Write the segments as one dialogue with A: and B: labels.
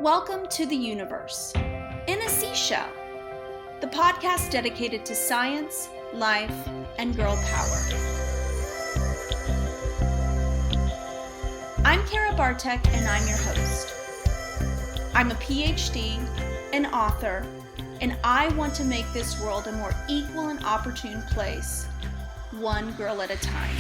A: Welcome to the universe in a seashell, the podcast dedicated to science, life, and girl power. I'm Kara Bartek and I'm your host. I'm a PhD, an author, and I want to make this world a more equal and opportune place, one girl at a time.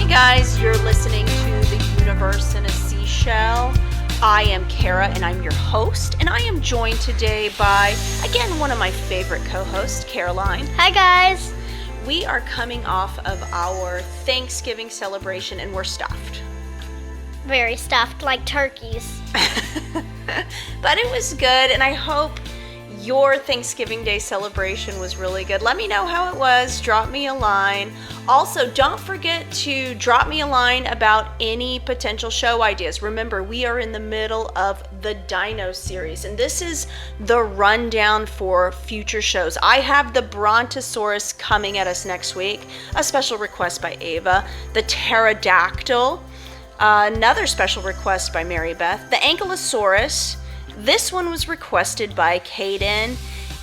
A: Guys, you're listening to The Universe in a Seashell. I am Kara and I'm your host, and I am joined today by, again, one of my favorite co-hosts, Caroline.
B: Hi guys.
A: We are coming off of our Thanksgiving celebration and we're stuffed.
B: Very stuffed, like turkeys.
A: But it was good, and I hope your Thanksgiving Day celebration was really good. Let me know how it was. Drop me a line. Also, don't forget to drop me a line about any potential show ideas. Remember, we are in the middle of the Dino series, and this is the rundown for future shows. I have the Brontosaurus coming at us next week, a special request by Ava. The Pterodactyl, another special request by Mary Beth. The Ankylosaurus. This one was requested by Caden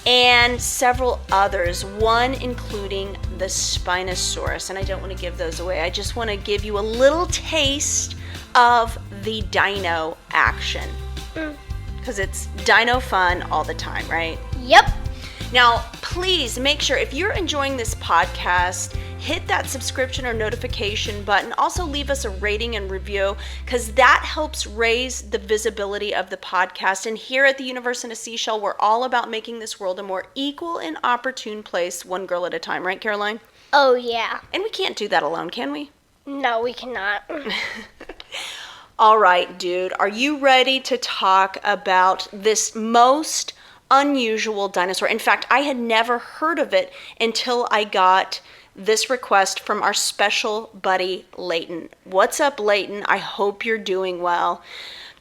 A: and several others, one including the Spinosaurus, and I don't want to give those away. I just want to give you a little taste of the dino action, because it's dino fun all the time, right?
B: Yep.
A: Now, please make sure, if you're enjoying this podcast, hit that subscription or notification button. Also leave us a rating and review, because that helps raise the visibility of the podcast. And here at the Universe in a Seashell, we're all about making this world a more equal and opportune place, one girl at a time. Right, Caroline?
B: Oh, yeah.
A: And we can't do that alone, can we?
B: No, we cannot.
A: All right, dude. Are you ready to talk about this most unusual dinosaur? In fact, I had never heard of it until I got this request from our special buddy, Layton. What's up, Layton? I hope you're doing well.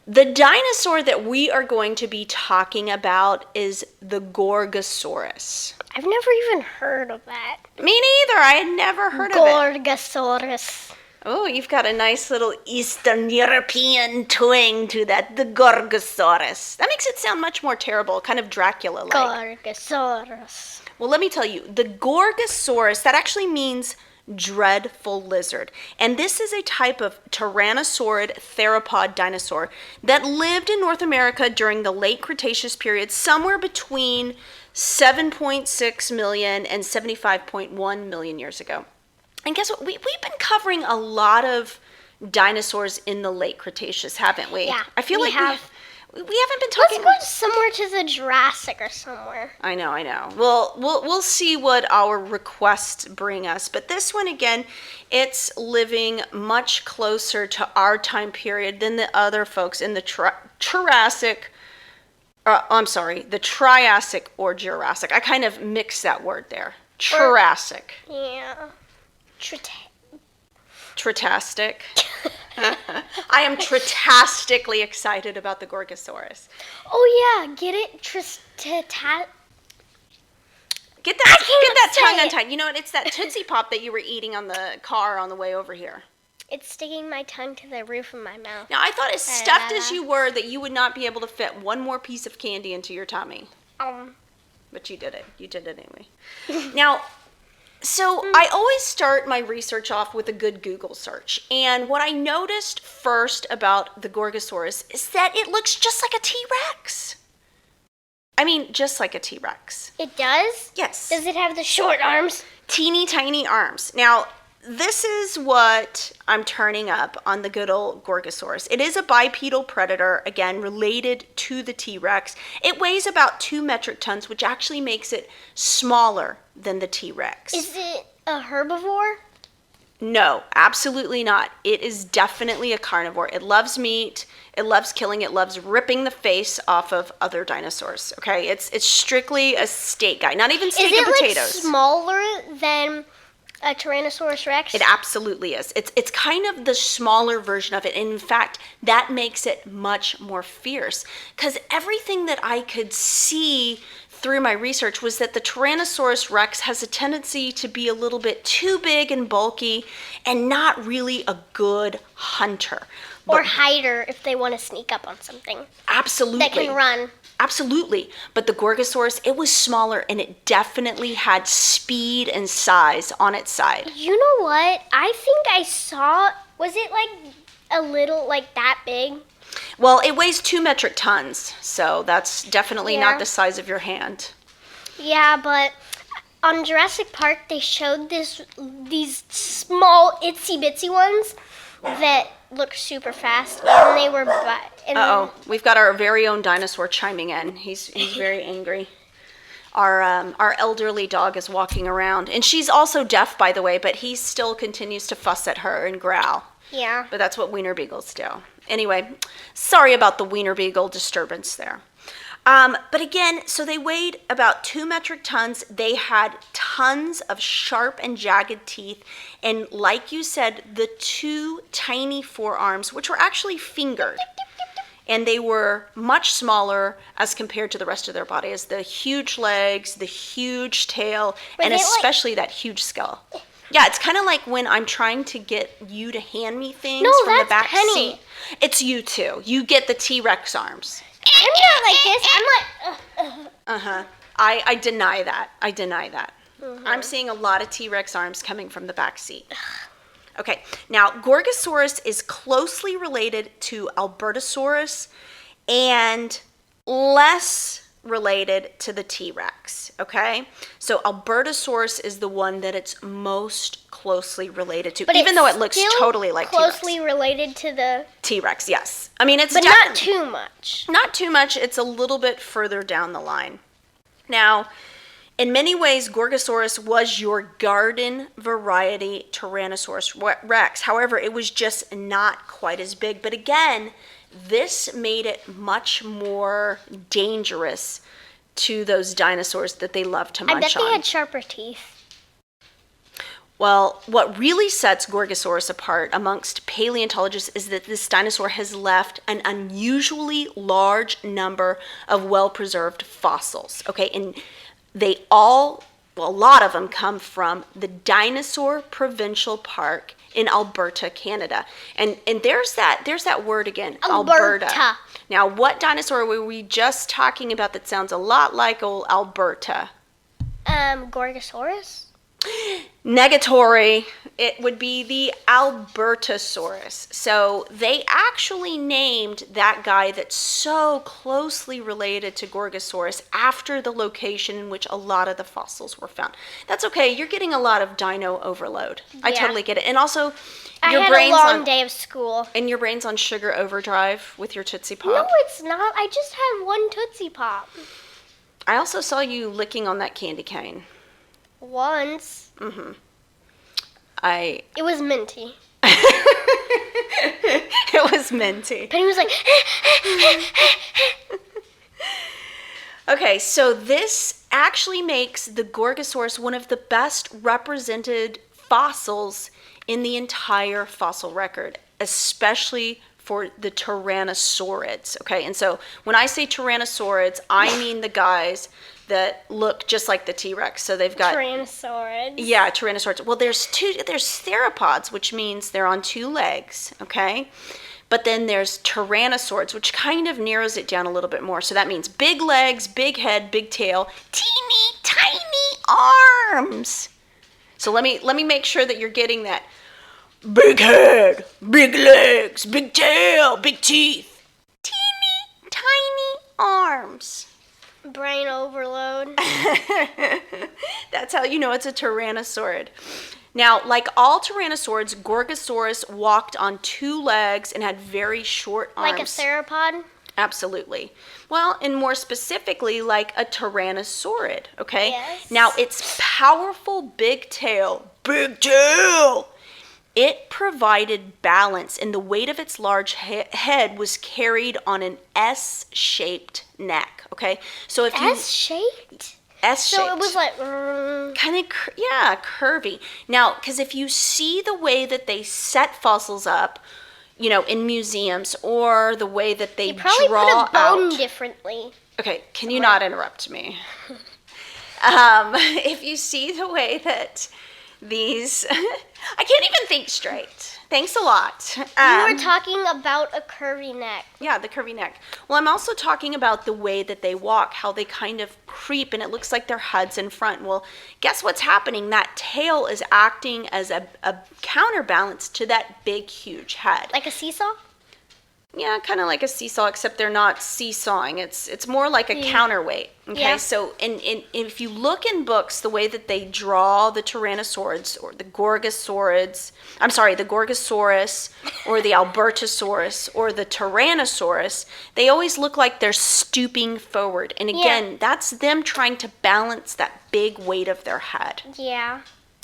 A: The dinosaur that we are going to be talking about is the Gorgosaurus.
B: I've never even heard of that.
A: Me neither. I had never heard of it.
B: Gorgosaurus.
A: Oh, you've got a nice little Eastern European twang to that. The Gorgosaurus. That makes it sound much more terrible, kind of Dracula-like.
B: Gorgosaurus.
A: Well, let me tell you, the Gorgosaurus, that actually means dreadful lizard. And this is a type of tyrannosaurid theropod dinosaur that lived in North America during the late Cretaceous period, somewhere between 7.6 million and 75.1 million years ago. And guess what? We've been covering a lot of dinosaurs in the late Cretaceous, haven't we?
B: Yeah,
A: I feel
B: we
A: like
B: have.
A: We haven't been talking.
B: Let's go somewhere to the Jurassic or somewhere.
A: I know. Well, we'll see what our requests bring us. But this one, again, it's living much closer to our time period than the other folks in the Triassic or Jurassic. I kind of mixed that word there. Triassic.
B: Yeah.
A: Tritastic. I am tritastically excited about the Gorgosaurus.
B: Oh yeah, get it?
A: Get that tongue untied. You know what? It's that Tootsie Pop that you were eating on the car on the way over here.
B: It's sticking my tongue to the roof of my mouth.
A: Now, I thought as stuffed as you were that you would not be able to fit one more piece of candy into your tummy. But you did it. You did it anyway. Now, so I always start my research off with a good Google search. And what I noticed first about the Gorgosaurus is that it looks just like a T-Rex. I mean, just like a T-Rex.
B: It does?
A: Yes.
B: Does it have the short arms?
A: Teeny tiny arms. Now, this is what I'm turning up on the good old Gorgosaurus. It is a bipedal predator, again, related to the T-Rex. It weighs about 2 metric tons, which actually makes it smaller than the T-Rex.
B: Is it a herbivore?
A: No, absolutely not. It is definitely a carnivore. It loves meat. It loves killing. It loves ripping the face off of other dinosaurs. Okay, it's strictly a steak guy. Not even steak and potatoes.
B: Is it like smaller than A Tyrannosaurus Rex?
A: It absolutely is. It's kind of the smaller version of it. And in fact, that makes it much more fierce. Because everything that I could see through my research was that the Tyrannosaurus Rex has a tendency to be a little bit too big and bulky and not really a good hunter.
B: Or hider if they want to sneak up on something.
A: Absolutely.
B: That can run.
A: Absolutely. But the Gorgosaurus, it was smaller and it definitely had speed and size on its side.
B: You know what? I think I saw, was it like a little, like that big?
A: Well, it weighs 2 metric tons, so that's definitely not
B: Yeah.
A: the size of your hand.
B: Yeah, but on Jurassic Park, they showed these small itsy bitsy ones that look super fast, and they were
A: Uh-oh, we've got our very own dinosaur chiming in. He's very angry. Our elderly dog is walking around, and she's also deaf, by the way, but he still continues to fuss at her and growl.
B: Yeah.
A: But that's what Wiener Beagles do. Anyway, sorry about the Wiener Beagle disturbance there. But again, so they weighed about 2 metric tons. They had tons of sharp and jagged teeth. And like you said, the 2 tiny forearms, which were actually fingered. And they were much smaller as compared to the rest of their body, as the huge legs, the huge tail, and especially that huge skull. Yeah, it's kind of like when I'm trying to get you to hand me things from the back seat. It's you too. You get the T-Rex arms.
B: I'm not like this. I'm like...
A: Uh-huh. I deny that. I deny that.
B: Mm-hmm.
A: I'm seeing a lot of T-Rex arms coming from the back seat. Okay, now Gorgosaurus is closely related to Albertosaurus and less related to the T-Rex, okay? So Albertosaurus is the one that it's most closely related to,
B: But
A: even though it looks totally like T-Rex.
B: Closely related to the...
A: T-Rex, yes. I mean, it's
B: But not too much.
A: Not too much. It's a little bit further down the line. Now, in many ways, Gorgosaurus was your garden variety Tyrannosaurus Rex. However, it was just not quite as big. But again, this made it much more dangerous to those dinosaurs that they love to munch on.
B: I bet they had sharper teeth.
A: Well, what really sets Gorgosaurus apart amongst paleontologists is that this dinosaur has left an unusually large number of well-preserved fossils, okay? And they all, well, a lot of them come from the Dinosaur Provincial Park in Alberta, Canada. And there's that word again, Alberta. Now, what dinosaur were we just talking about that sounds a lot like old Alberta?
B: Gorgosaurus?
A: Negatory. It would be the Albertosaurus. So they actually named that guy that's so closely related to Gorgosaurus after the location in which a lot of the fossils were found. That's okay. You're getting a lot of dino overload. I totally get it. And also, your brain's
B: I had a long day of school.
A: And your brain's on sugar overdrive with your Tootsie Pop.
B: No, it's not. I just had one Tootsie Pop.
A: I also saw you licking on that candy cane.
B: Once.
A: Mm-hmm.
B: It was minty.
A: It was minty.
B: Penny was like...
A: Okay, so this actually makes the Gorgosaurus one of the best represented fossils in the entire fossil record, especially for the Tyrannosaurids, okay? And so when I say Tyrannosaurids, I mean the guys that look just like the T-Rex. So they've got...
B: Tyrannosaurids.
A: Yeah, Tyrannosaurids. Well, there's theropods, which means they're on 2 legs, okay? But then there's Tyrannosaurids, which kind of narrows it down a little bit more. So that means big legs, big head, big tail, teeny tiny arms. So let me make sure that you're getting that. Big head, big legs, big tail, big teeth, teeny tiny arms.
B: Brain overload.
A: That's how you know it's a Tyrannosaurid. Now, like all Tyrannosaurids, Gorgosaurus walked on 2 legs and had very short arms.
B: Like a theropod?
A: Absolutely. Well, and more specifically, like a Tyrannosaurid, okay?
B: Yes.
A: Now, its powerful big tail, it provided balance, and the weight of its large head was carried on an S-shaped neck, okay? So if
B: S-shaped?
A: S-shaped.
B: So it was like...
A: kind of, curvy. Now, because if you see the way that they set fossils up, in museums, or the way that they
B: probably
A: draw
B: put a bone
A: out...
B: differently.
A: Okay, can you not interrupt me? If you see the way that these... I can't even think straight. Thanks a lot.
B: You were talking about a curvy neck.
A: Yeah, the curvy neck. Well, I'm also talking about the way that they walk, how they kind of creep, and it looks like their head's in front. Well, guess what's happening? That tail is acting as a counterbalance to that big, huge head.
B: Like a seesaw?
A: Yeah, kind of like a seesaw, except they're not seesawing. It's more like a counterweight. Okay,
B: Yeah.
A: so if you look in books, the way that they draw the Tyrannosaurs or the Gorgosaurus, or the Albertosaurus or the Tyrannosaurus, they always look like they're stooping forward. And again, that's them trying to balance that big weight of their head.
B: Yeah.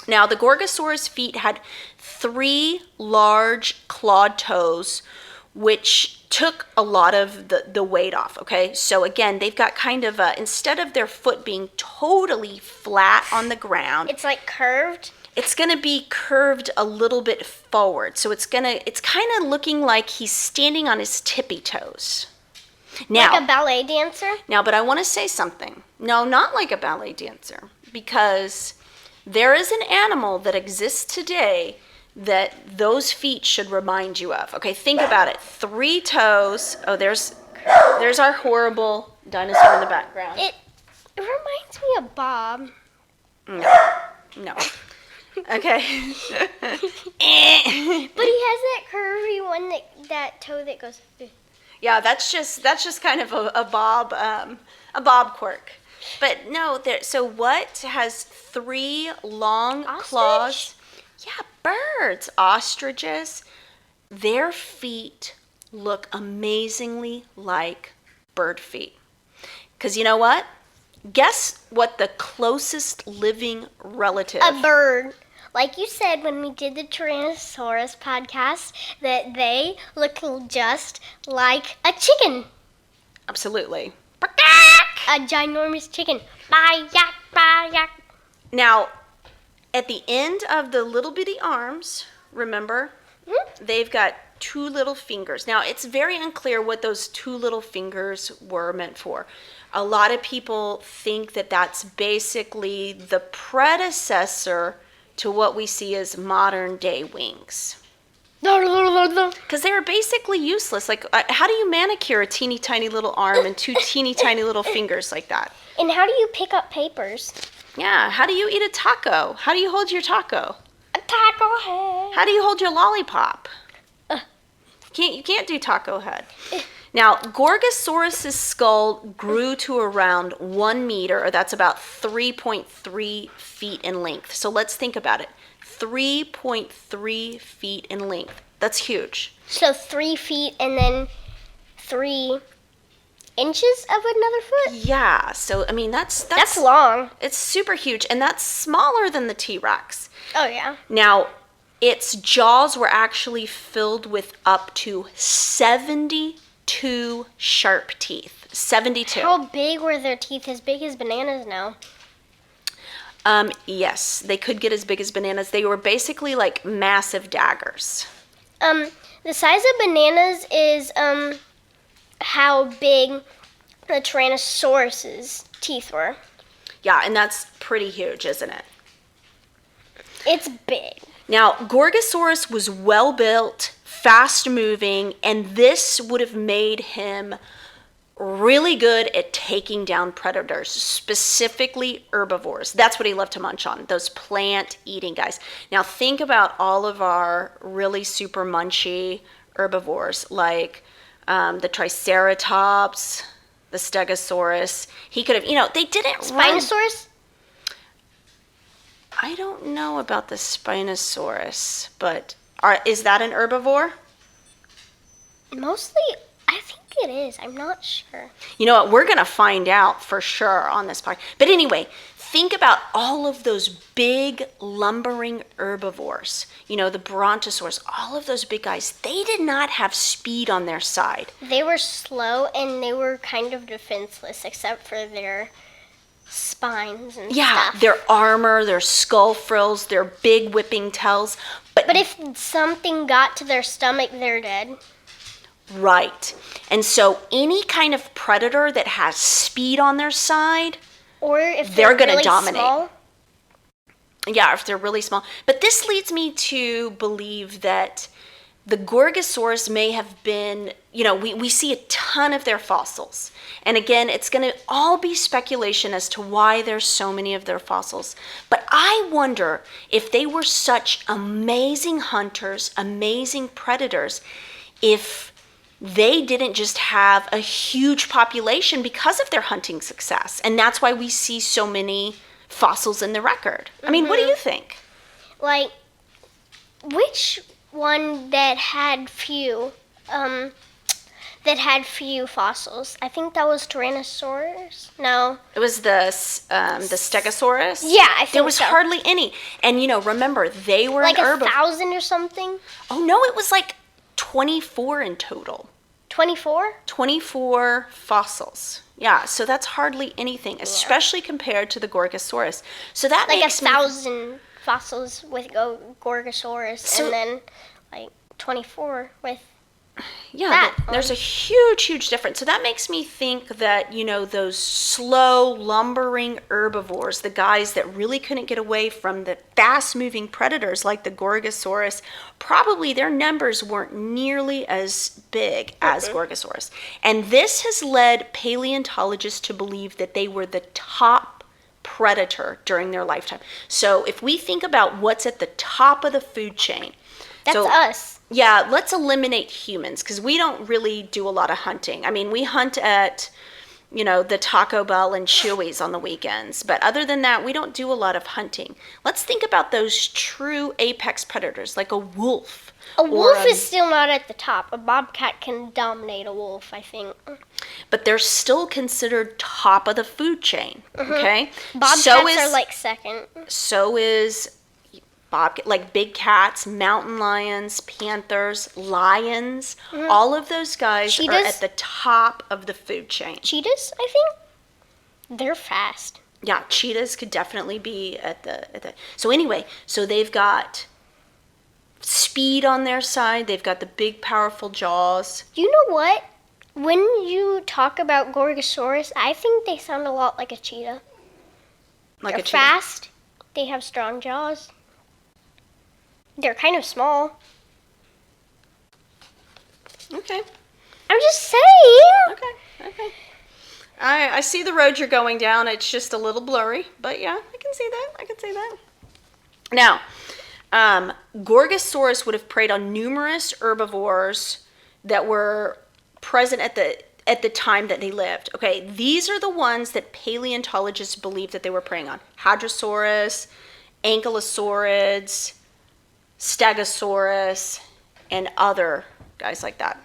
A: Now, the Gorgosaurus feet had 3 large clawed toes, which took a lot of the weight off, okay? So again, they've got kind of instead of their foot being totally flat on the ground,
B: It's like curved.
A: it's going to be curved a little bit forward. So it's kind of looking like he's standing on his tippy toes. Now,
B: Like a ballet dancer?
A: but I want to say something. No, not like a ballet dancer, because there is an animal that exists today that those feet should remind you of. Okay, think about it. 3 toes. Oh, there's our horrible dinosaur in the background.
B: It reminds me of Bob.
A: No. Okay.
B: But he has that curvy one, that toe that goes...
A: Yeah, that's just kind of a Bob quirk. But no, so what has 3 long claws? Yeah, birds, ostriches. Their feet look amazingly like bird feet. Because you know what? Guess what the closest living relative...
B: A bird. Like you said when we did the Tyrannosaurus podcast, that they look just like a chicken.
A: Absolutely.
B: A ginormous chicken. Ba-yak, ba-yak.
A: Now, at the end of the little bitty arms, remember, they've got 2 little fingers. Now, it's very unclear what those 2 little fingers were meant for. A lot of people think that that's basically the predecessor to what we see as modern day wings. Because they were basically useless. Like, how do you manicure a teeny tiny little arm and 2 teeny tiny little fingers like that?
B: And how do you pick up papers?
A: Yeah, how do you eat a taco? How do you hold your taco?
B: A taco head.
A: How do you hold your lollipop? You can't do taco head. Now, Gorgosaurus' skull grew to around 1 meter, or that's about 3.3 feet in length. So let's think about it. 3.3 feet in length. That's huge.
B: So 3 feet and then 3 inches of another foot?
A: Yeah, so I mean that's
B: long.
A: It's super huge, and that's smaller than the T-Rex.
B: Oh yeah.
A: Now, its jaws were actually filled with up to 72 sharp teeth. 72.
B: How big were their teeth? As big as bananas now?
A: Yes, they could get as big as bananas. They were basically like massive daggers.
B: The size of bananas is how big the Tyrannosaurus's teeth were.
A: Yeah, and that's pretty huge, isn't it?
B: It's big.
A: Now, Gorgosaurus was well built, fast moving, and this would have made him really good at taking down predators, specifically herbivores. That's what he loved to munch on, those plant-eating guys. Now, think about all of our really super munchy herbivores, like the Triceratops, the Stegosaurus. He could have, they didn't
B: Spinosaurus?
A: I don't know about the Spinosaurus, but is that an herbivore?
B: Mostly, I think it is. I'm not sure.
A: You know what? We're going to find out for sure on this podcast. But anyway, think about all of those big lumbering herbivores. The Brontosaurus, all of those big guys. They did not have speed on their side.
B: They were slow and they were kind of defenseless except for their spines and
A: Yeah,
B: stuff.
A: their armor, their skull frills, their big whipping tails.
B: But if something got to their stomach, they're dead.
A: Right. And so any kind of predator that has speed on their side,
B: Or if
A: they're
B: they're
A: gonna
B: really
A: dominate.
B: small.
A: Yeah, if they're really small. But this leads me to believe that the Gorgosaurus may have been, we see a ton of their fossils. And again, it's going to all be speculation as to why there's so many of their fossils. But I wonder if they were such amazing hunters, amazing predators, if they didn't just have a huge population because of their hunting success. And that's why we see so many fossils in the record. I mean, what do you think?
B: Like, which one that had few fossils? I think that was Tyrannosaurus. No.
A: It was the Stegosaurus.
B: Yeah, I think
A: there was
B: so.
A: hardly any. And remember, they were
B: Like
A: an
B: 1,000 or something.
A: Oh no, it was like 24 in total.
B: 24.
A: 24 fossils. Yeah, so that's hardly anything, especially compared to the Gorgosaurus. So that
B: Like
A: makes
B: 1,000 fossils with Gorgosaurus,
A: So-
B: and then like 24 with.
A: Yeah,
B: that
A: there's a huge difference. So that makes me think that, those slow, lumbering herbivores, the guys that really couldn't get away from the fast-moving predators like the Gorgosaurus, probably their numbers weren't nearly as big as Gorgosaurus. And this has led paleontologists to believe that they were the top predator during their lifetime. So if we think about what's at the top of the food chain,
B: That's
A: so,
B: us.
A: Yeah, let's eliminate humans because we don't really do a lot of hunting. I mean, we hunt at, the Taco Bell and Chewy's on the weekends. But other than that, we don't do a lot of hunting. Let's think about those true apex predators like a wolf.
B: A wolf is still not at the top. A bobcat can dominate a wolf, I think.
A: But they're still considered top of the food chain, okay?
B: Bobcats are like second.
A: So is like big cats, mountain lions, panthers, lions, all of those guys are
B: Cheetahs?
A: at the top of the food chain.
B: Cheetahs, I think. They're fast.
A: Yeah, cheetahs could definitely be at the. So anyway, so they've got speed on their side. They've got the big, powerful jaws.
B: You know what? When you talk about Gorgosaurus, I think they sound a lot like a cheetah.
A: Like
B: They're
A: a cheetah.
B: fast. They have strong jaws. They're kind of small.
A: Okay.
B: I'm just saying.
A: Okay. I see the road you're going down. It's just a little blurry, but yeah, I can see that. Now, Gorgosaurus would have preyed on numerous herbivores that were present at the time that they lived. Okay, these are the ones that paleontologists believe that they were preying on: Hadrosaurus, Ankylosaurids, Stegosaurus, and other guys like that.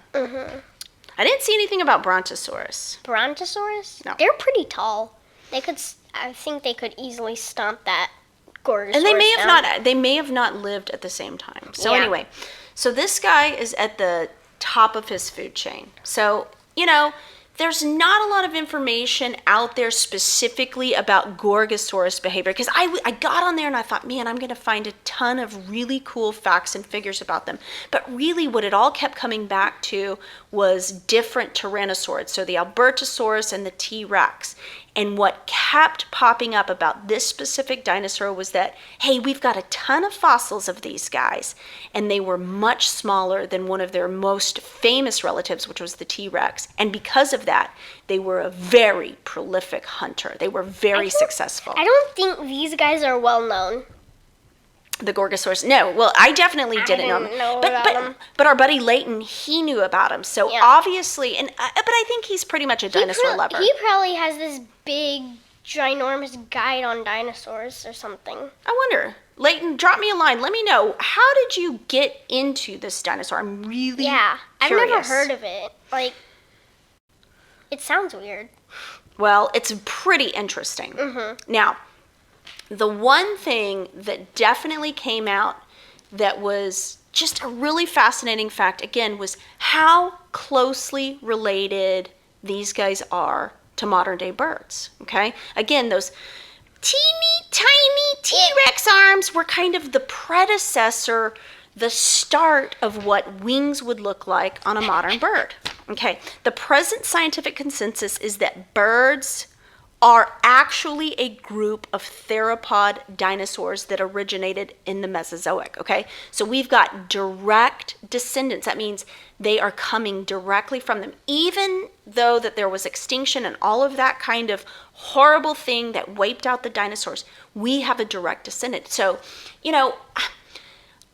A: I didn't see anything about Brontosaurus.
B: Brontosaurus?
A: No.
B: They're pretty tall. I think they could easily stomp that Gorgosaurus
A: And they may
B: down.
A: have not lived at the same time. So
B: Yeah.
A: anyway, so this guy is at the top of his food chain. So, there's not a lot of information out there specifically about Gorgosaurus behavior because I got on there and I thought, man, I'm going to find a ton of really cool facts and figures about them. But really what it all kept coming back to was different tyrannosaurs. So the Albertosaurus and the T-Rex. And what kept popping up about this specific dinosaur was that, hey, we've got a ton of fossils of these guys, and they were much smaller than one of their most famous relatives, which was the T-Rex. And because of that, they were a very prolific hunter. They were very successful.
B: I don't think these guys are well known.
A: The Gorgosaurus. No, well, I definitely didn't know
B: didn't know
A: but,
B: about
A: but,
B: him.
A: But our buddy Layton, he knew about him. So
B: Yeah.
A: obviously, but I think he's pretty much a dinosaur lover.
B: He probably has this big, ginormous guide on dinosaurs or something.
A: I wonder. Layton, drop me a line. Let me know. How did you get into this dinosaur? I'm really
B: Yeah, I've
A: curious.
B: never heard of it. Like, it sounds weird.
A: Well, it's pretty interesting. Now, the one thing that definitely came out that was just a really fascinating fact, again, was how closely related these guys are to modern day birds, okay? Again, those teeny tiny T-Rex arms were kind of the predecessor, the start of what wings would look like on a modern bird. Okay, the present scientific consensus is that birds are actually a group of theropod dinosaurs that originated in the Mesozoic, okay? So we've got direct descendants. That means they are coming directly from them. Even though that there was extinction and all of that kind of horrible thing that wiped out the dinosaurs, we have a direct descendant. So, you know,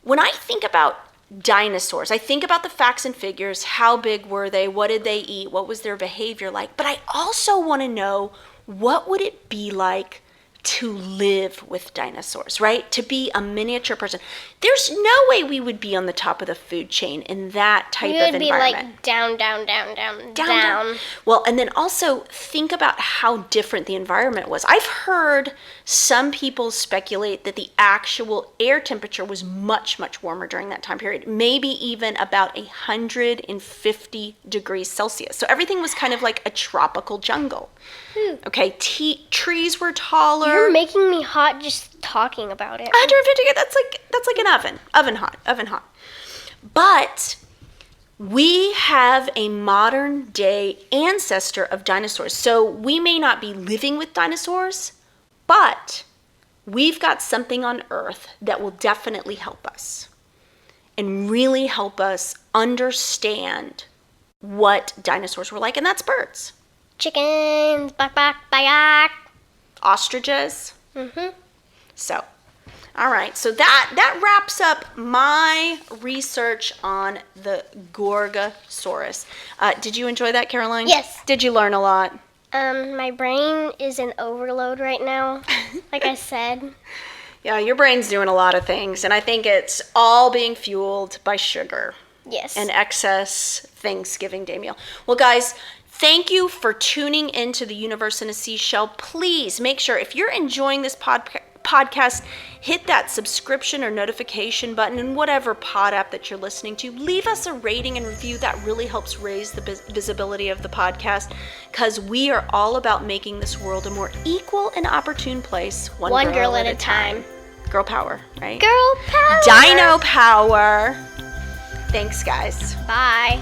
A: when I think about dinosaurs, I think about the facts and figures. How big were they? What did they eat? What was their behavior like? But I also want to know, what would it be like to live with dinosaurs, right? To be a miniature person. There's no way we would be on the top of the food chain in that type of environment.
B: We would be like down.
A: Well, and then also think about how different the environment was. I've heard some people speculate that the actual air temperature was much, much warmer during that time period, maybe even about 150 degrees Celsius. So everything was kind of like a tropical jungle. Okay, trees were taller.
B: You're making me hot just talking about it.
A: 150, that's like an oven hot. But we have a modern day ancestor of dinosaurs. So we may not be living with dinosaurs, but we've got something on Earth that will definitely help us and really help us understand what dinosaurs were like, and that's birds.
B: Chickens, bak.
A: Ostriches. So, all right. So that wraps up my research on the Gorgosaurus. Did you enjoy that, Caroline?
B: Yes.
A: Did you learn a lot?
B: My brain is in overload right now, like I said.
A: Yeah, your brain's doing a lot of things, and I think it's all being fueled by sugar.
B: Yes.
A: And excess Thanksgiving Day meal. Well, guys, thank you for tuning into the Universe in a Seashell. Please make sure, if you're enjoying this podcast, hit that subscription or notification button in whatever pod app that you're listening to. Leave us a rating and review. That really helps raise the visibility of the podcast, because we are all about making this world a more equal and opportune place, one girl at a time. Girl power, right?
B: Girl power.
A: Dino power. Thanks, guys.
B: Bye.